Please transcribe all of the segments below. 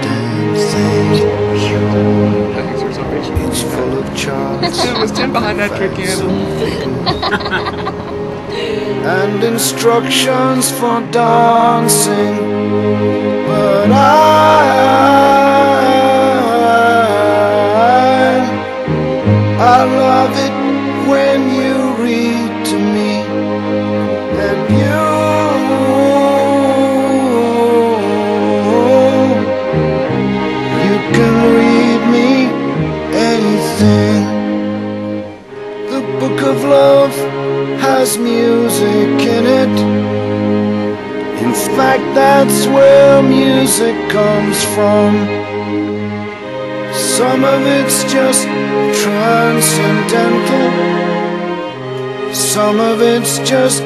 damn thing. It's full of charts. It was 10 behind that trick candle. And instructions for dancing. But I love it when you read to me, and you can read me anything. The book of love has music in it. In fact, that's where music comes from. Some of it's just transcendental, some of it's just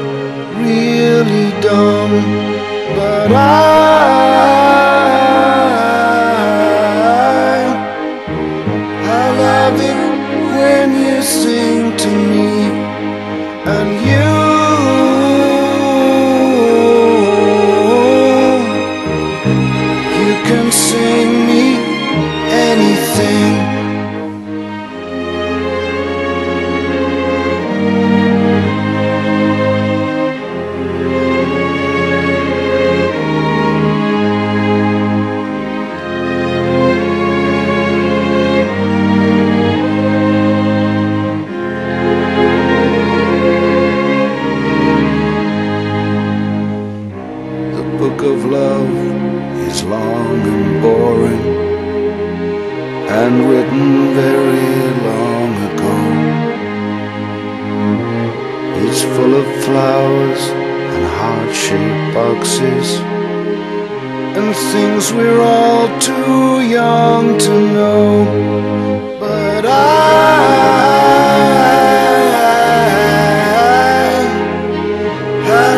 really dumb. But I love it when you sing to me, and you can sing me anything. The book of love is long and boring, and written very long ago. It's full of flowers and heart-shaped boxes, and things we're all too young to know. But I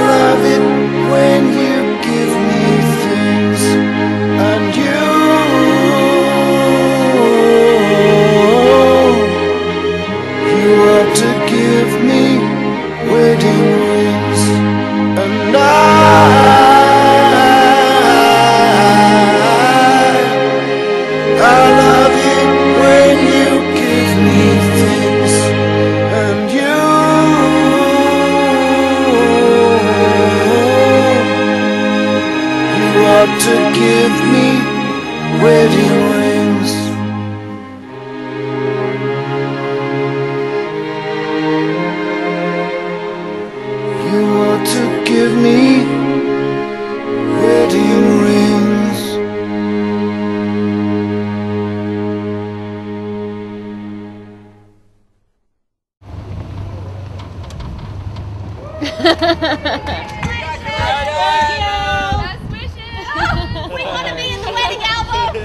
love it when you give me things, and you ought to give me wedding rings, and I love it when you give me things, and you ought to give me wedding rings. You ought to give me wedding rings. We want to be in the wedding album.